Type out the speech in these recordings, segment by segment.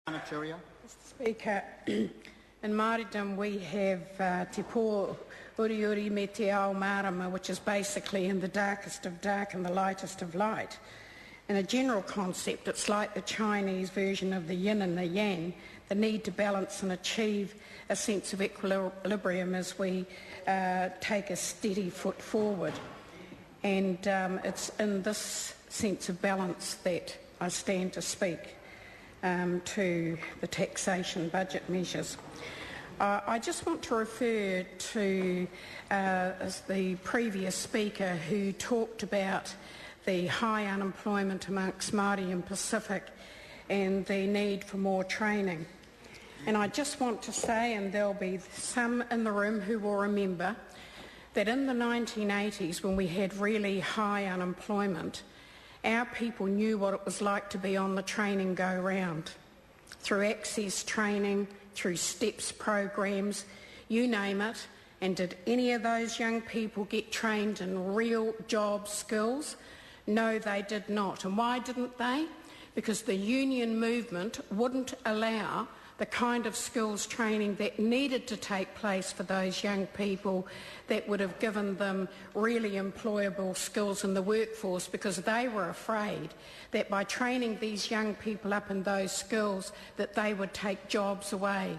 Mr. Speaker, in Māoridom we have te pō uri uri me te ao marama, which is basically in the darkest of dark and the lightest of light. In a general concept, it's like the Chinese version of the yin and the yang, the need to balance and achieve a sense of equilibrium as we take a steady foot forward. And it's in this sense of balance that I stand to speak to the taxation budget measures. I just want to refer to the previous speaker who talked about the high unemployment amongst Māori and Pacific and the need for more training. And I just want to say, and there'll be some in the room who will remember, that in the 1980s when we had really high unemployment, our people knew what it was like to be on the training go-round. Through access training, through STEPS programs, you name it. And did any of those young people get trained in real job skills? No, they did not. And why didn't they? Because the union movement wouldn't allow the kind of skills training that needed to take place for those young people that would have given them really employable skills in the workforce, because they were afraid that by training these young people up in those skills that they would take jobs away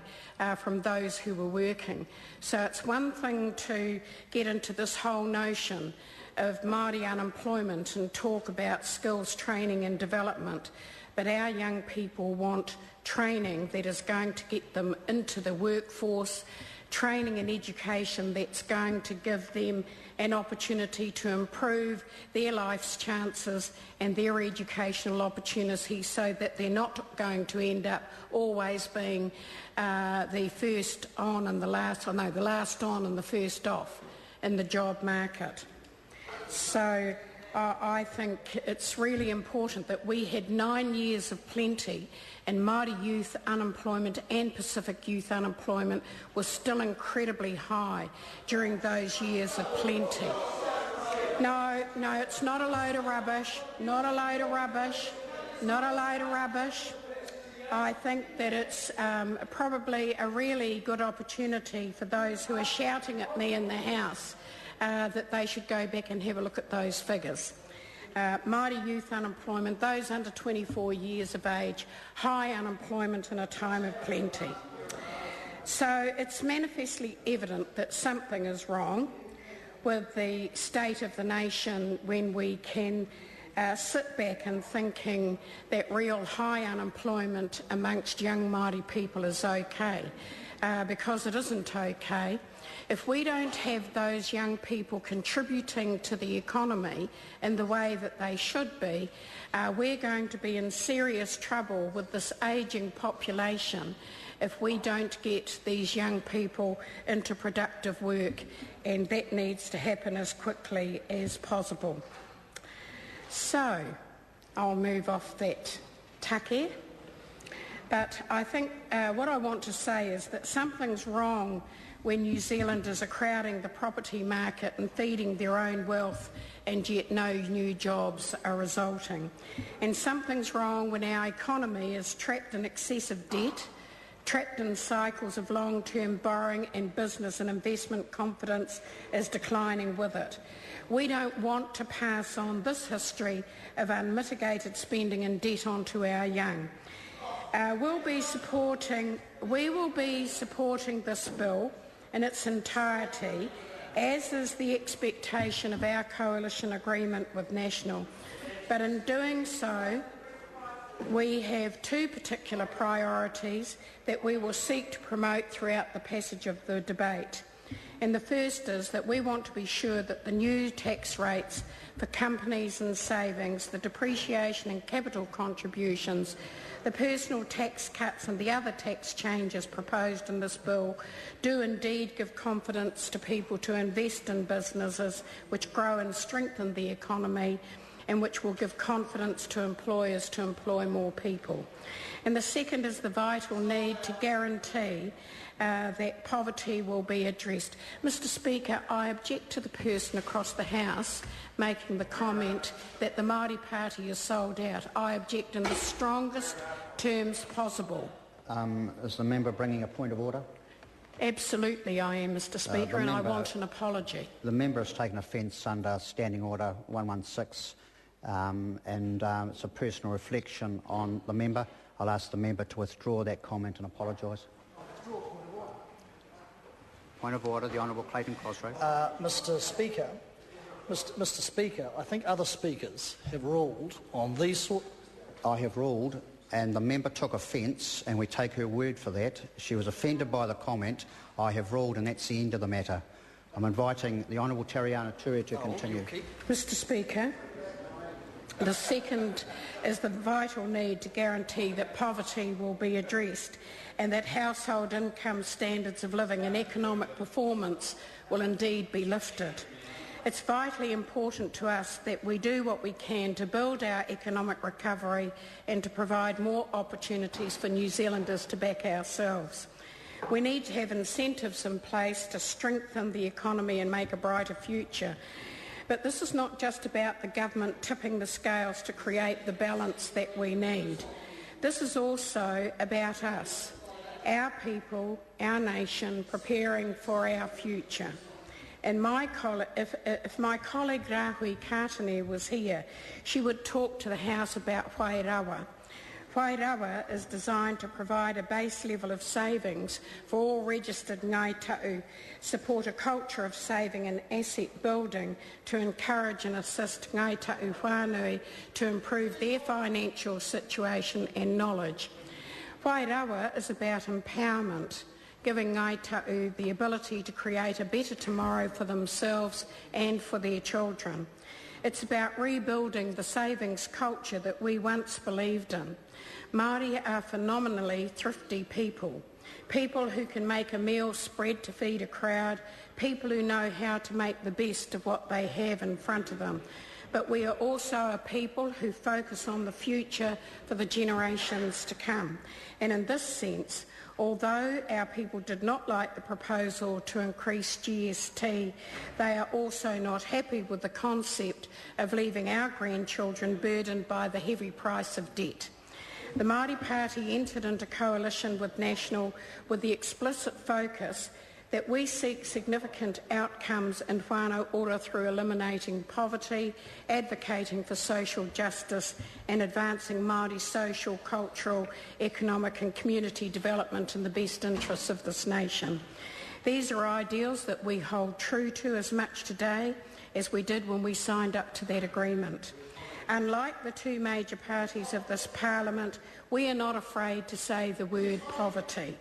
from those who were working. So it's one thing to get into this whole notion of Māori unemployment and talk about skills training and development, but our young people want training that is going to get them into the workforce, training and education that's going to give them an opportunity to improve their life's chances and their educational opportunities, so that they're not going to end up always being the first on and the last, or no, the last on and the first off in the job market. So I think it's really important that we had 9 years of plenty, and Māori youth unemployment and Pacific youth unemployment was still incredibly high during those years of plenty. No, it's not a load of rubbish, not a load of rubbish, not a load of rubbish. I think that it's probably a really good opportunity for those who are shouting at me in the House that they should go back and have a look at those figures. Māori youth unemployment, those under 24 years of age, high unemployment in a time of plenty. So it's manifestly evident that something is wrong with the state of the nation when we can sit back and thinking that real high unemployment amongst young Māori people is okay, because it isn't okay. If we don't have those young people contributing to the economy in the way that they should be, we're going to be in serious trouble with this ageing population if we don't get these young people into productive work, and that needs to happen as quickly as possible. So, I'll move off that take. But I think what I want to say is that something's wrong when New Zealanders are crowding the property market and feeding their own wealth, and yet no new jobs are resulting. And something's wrong when our economy is trapped in excessive debt, trapped in cycles of long-term borrowing, and business and investment confidence is declining with it. We don't want to pass on this history of unmitigated spending and debt onto our young. We will be supporting this bill in its entirety, as is the expectation of our coalition agreement with National. But in doing so, we have two particular priorities that we will seek to promote throughout the passage of the debate. And the first is that we want to be sure that the new tax rates for companies and savings, the depreciation and capital contributions, the personal tax cuts and the other tax changes proposed in this bill do indeed give confidence to people to invest in businesses which grow and strengthen the economy, and which will give confidence to employers to employ more people. And the second is the vital need to guarantee that poverty will be addressed. Mr. Speaker, I object to the person across the House making the comment that the Māori Party is sold out. I object in the strongest terms possible. Is the member bringing a point of order? Absolutely I am, Mr Speaker, and I want an apology. The member has taken offence under Standing Order 116 and it's a personal reflection on the member. I'll ask the member to withdraw that comment and apologise. Point of order, the Honourable Clayton Cosgrove. Mr Speaker, I think other speakers have ruled on these sort... I have ruled, and the member took offence, and we take her word for that. She was offended by the comment. I have ruled, and that's the end of the matter. I'm inviting the Honourable Tariana Turia to continue. Mr Speaker, the second is the vital need to guarantee that poverty will be addressed and that household income, standards of living and economic performance will indeed be lifted. It's vitally important to us that we do what we can to build our economic recovery and to provide more opportunities for New Zealanders to back ourselves. We need to have incentives in place to strengthen the economy and make a brighter future. But this is not just about the government tipping the scales to create the balance that we need. This is also about us, our people, our nation, preparing for our future. And if my colleague Rahui Kātane was here, she would talk to the House about Whairawa. Whairawa is designed to provide a base level of savings for all registered Ngāi Ta'u, support a culture of saving and asset building to encourage and assist Ngāi Ta'u whānui to improve their financial situation and knowledge. Whairawa is about empowerment, giving Ngāi Ta'u the ability to create a better tomorrow for themselves and for their children. It's about rebuilding the savings culture that we once believed in. Māori are phenomenally thrifty people, people who can make a meal spread to feed a crowd, people who know how to make the best of what they have in front of them. But we are also a people who focus on the future for the generations to come. And in this sense, although our people did not like the proposal to increase GST, they are also not happy with the concept of leaving our grandchildren burdened by the heavy price of debt. The Māori Party entered into coalition with National with the explicit focus that we seek significant outcomes in whānau ora through eliminating poverty, advocating for social justice and advancing Māori social, cultural, economic and community development in the best interests of this nation. These are ideals that we hold true to as much today as we did when we signed up to that agreement. Unlike the two major parties of this Parliament, we are not afraid to say the word poverty.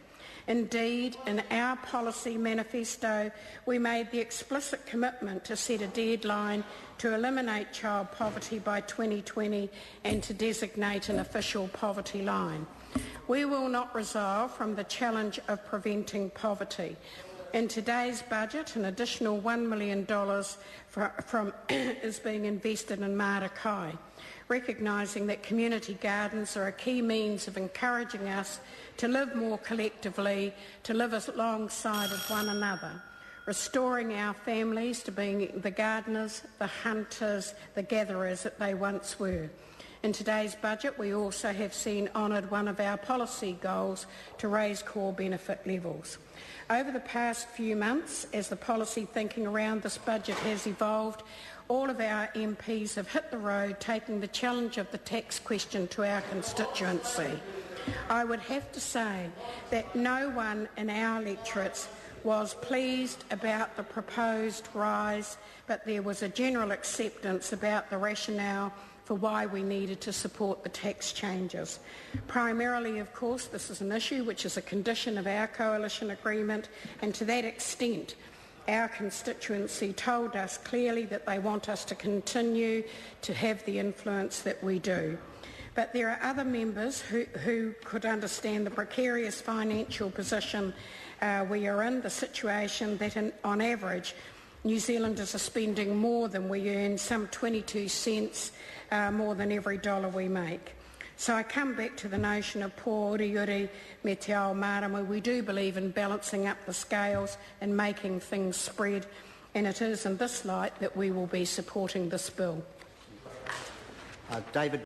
Indeed, in our policy manifesto, we made the explicit commitment to set a deadline to eliminate child poverty by 2020 and to designate an official poverty line. We will not resile from the challenge of preventing poverty. In today's budget, an additional $1 million is being invested in Marakai, recognising that community gardens are a key means of encouraging us to live more collectively, to live alongside of one another, restoring our families to being the gardeners, the hunters, the gatherers that they once were. In today's budget, we also have seen honoured one of our policy goals to raise core benefit levels. Over the past few months, as the policy thinking around this budget has evolved, all of our MPs have hit the road taking the challenge of the tax question to our constituency. I would have to say that no one in our electorates was pleased about the proposed rise, but there was a general acceptance about the rationale for why we needed to support the tax changes. Primarily, of course, this is an issue which is a condition of our coalition agreement, and to that extent, our constituency told us clearly that they want us to continue to have the influence that we do. But there are other members who could understand the precarious financial position we are in, the situation that on average New Zealanders are spending more than we earn, some 22 cents more than every dollar we make. So I come back to the notion of po uriuri me te ao marama. We do believe in balancing up the scales and making things spread, and it is in this light that we will be supporting this bill. David.